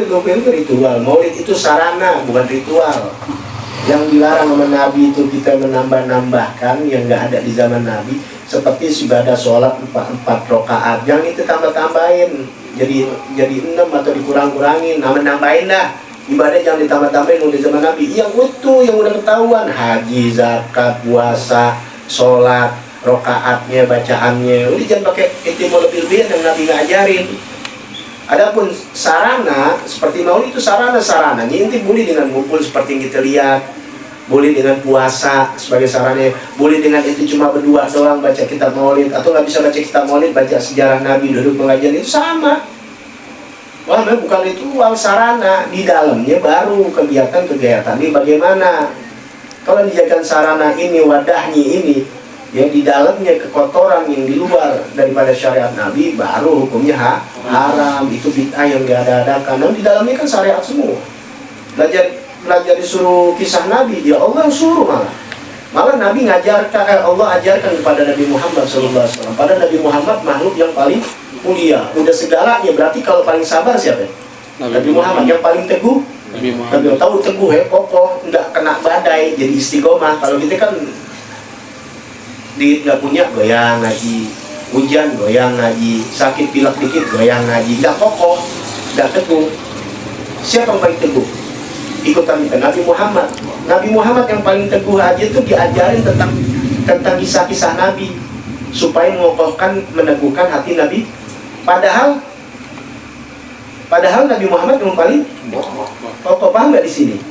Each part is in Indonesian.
Maulid itu ritual. Maulid itu sarana, bukan ritual. Yang dilarang sama Nabi itu kita menambah-nambahkan yang nggak ada di zaman Nabi, seperti ibadah sholat 4 rakaat. Jangan itu tambah-tambahin, jadi 6 atau dikurang-kurangin, nambahin dah. Ibadah jangan ditambah-tambahin di zaman Nabi. Yang utuh, yang udah ketahuan, haji, zakat, puasa, sholat, rakaatnya, bacaannya. Udah jangan pakai itu lebih-lebihan yang Nabi ngajarin. Adapun sarana seperti maulid itu sarana-sarananya inti boleh dengan ngumpul seperti yang kita lihat, boleh dengan puasa sebagai sarana, boleh dengan itu cuma berdua doang baca kitab maulid, atau nggak bisa baca kitab maulid baca sejarah Nabi duduk pengajian, itu sama. Wah, bukan ritual, sarana. Di dalamnya baru kegiatan-kegiatan ini bagaimana. Kalau dijadikan sarana ini, wadahnya ini, ya di dalamnya kekotoran yang di luar daripada syariat Nabi, baru hukumnya haram. Itu bid'ah yang diada-adakan. Nah, di dalamnya kan syariat semua. Belajar disuruh kisah Nabi, ya Allah yang suruh malah Nabi ngajarkan, Allah ajarkan kepada Nabi Muhammad SAW. Pada Nabi Muhammad makhluk yang paling mulia, udah segalanya. Berarti kalau paling sabar siapa? Nabi Muhammad. Yang paling teguh Nabi Muhammad. Tahu teguh ya, kokoh, nggak kena badai, jadi istiqomah. Kalau kita kan nggak punya, goyang ngaji, hujan goyang ngaji, sakit pilek dikit goyang ngaji, nggak kokoh, nggak teguh. Siapa yang paling teguh? Ikutan kita, Nabi Muhammad. Nabi Muhammad yang paling teguh aja tuh diajarin tentang kisah-kisah Nabi supaya mengokohkan, meneguhkan hati Nabi. Padahal Nabi Muhammad yang paling kokoh. Paham nggak di sini?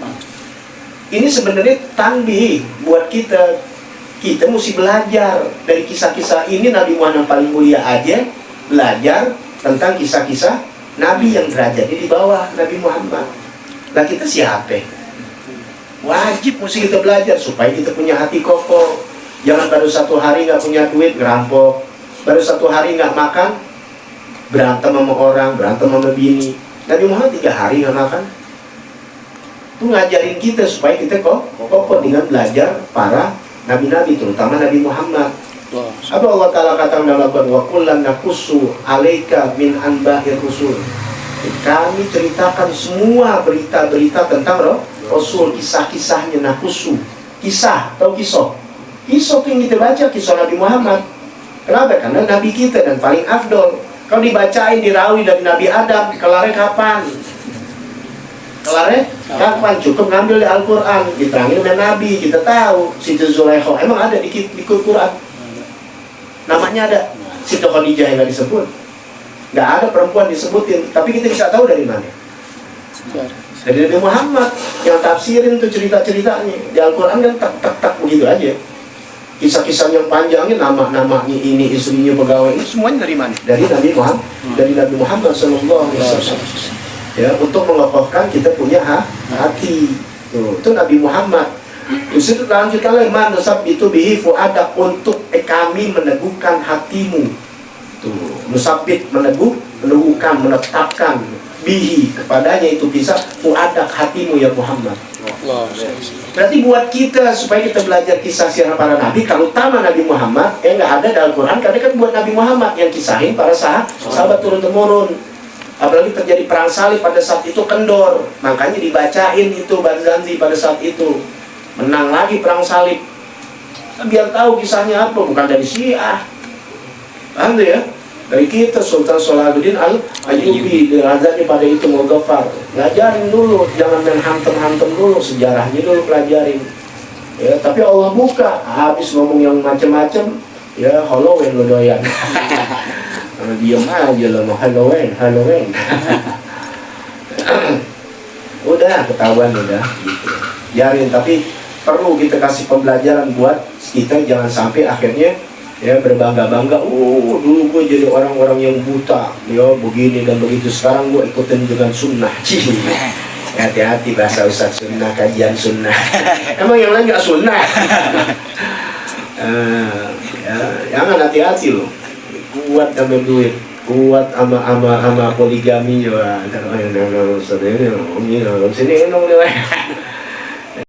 Ini sebenarnya tanbih buat kita. Kita mesti belajar dari kisah-kisah ini. Nabi Muhammad yang paling mulia aja belajar tentang kisah-kisah Nabi yang derajatnya di bawah Nabi Muhammad. Nah, kita siapa? Wajib mesti kita belajar supaya kita punya hati kokoh. Jangan baru 1 hari nggak punya duit ngerampok, baru 1 hari nggak makan berantem sama orang, berantem sama bini. Nabi Muhammad 3 hari nggak makan. Itu ngajarin kita supaya kita kokoh dengan belajar para nabi-nabi, terutama Nabi Muhammad. Apa Allah Ta'ala kata dalam Al-Quran, wa kullan naqussu 'alaika min anba'ir rusul. Kami ceritakan semua berita-berita tentang Rasul, kisah-kisahnya. Nakusu, kisah atau kisah itu yang kita baca, kisah Nabi Muhammad. Kenapa? Karena Nabi kita dan paling afdol. Kalau dibacain dirawi dari Nabi Adam, kelarnya kapan? Cukup ngambil di Al-Quran, diterangin oleh Nabi, kita tahu. Siti Zulaikha, emang ada di Quran? Namanya ada. Siti Khadijah yang nggak disebut. Nggak ada perempuan disebutin, tapi kita bisa tahu dari mana? Dari Nabi Muhammad yang tafsirin tuh cerita-ceritanya. Di Al-Quran kan tak begitu aja. Kisah-kisah yang panjangnya, nama-namanya ini, istrinya, pegawai, ini semuanya dari mana? Dari Nabi Muhammad, dari Nabi Muhammad SAW. Ya, untuk mengokohkan kita punya hati. Tuh, itu Nabi Muhammad. Terus itu lanjutkan lagi, man nusabbitu bihi fu'adak, untuk kami meneguhkan hatimu. Tuh, musabbit, meneguhkan, menetapkan, bihi, kepadanya itu bisa fu'adak, hatimu ya Muhammad. Berarti buat kita supaya kita belajar kisah sirah para nabi, kalau utama Nabi Muhammad nggak ada dalam Quran, karena kan buat Nabi Muhammad yang kisahin para sahabat turun-temurun. Apalagi terjadi perang salib pada saat itu kendor, makanya dibacain itu Barzanji pada saat itu. Menang lagi perang salib. Biar tahu kisahnya apa, bukan dari Syiah. Paham tuh ya? Dari kita, Sultan Salahuddin Al-Ayyubi, dirajanya pada itu Mughafar. Ngajarin dulu, jangan main hantem-hantem dulu, sejarahnya dulu pelajarin. Ya, tapi Allah buka, habis ngomong yang macam-macam, ya Halloween lo doyan. Diam aja lo, mau Halloween. Udah, ketahuan udah gitu. Biarin, tapi perlu kita kasih pembelajaran buat kita, jangan sampai akhirnya ya berbangga-bangga, dulu gue jadi orang-orang yang buta, ya begini dan begitu, sekarang gue ikutin dengan sunnah. Hati-hati bahasa Ustaz sunnah, kajian sunnah. Emang yang lain gak sunnah? Ya, jangan, hati-hati loh. Kuat sama duit, kuat sama poligami juga. Sini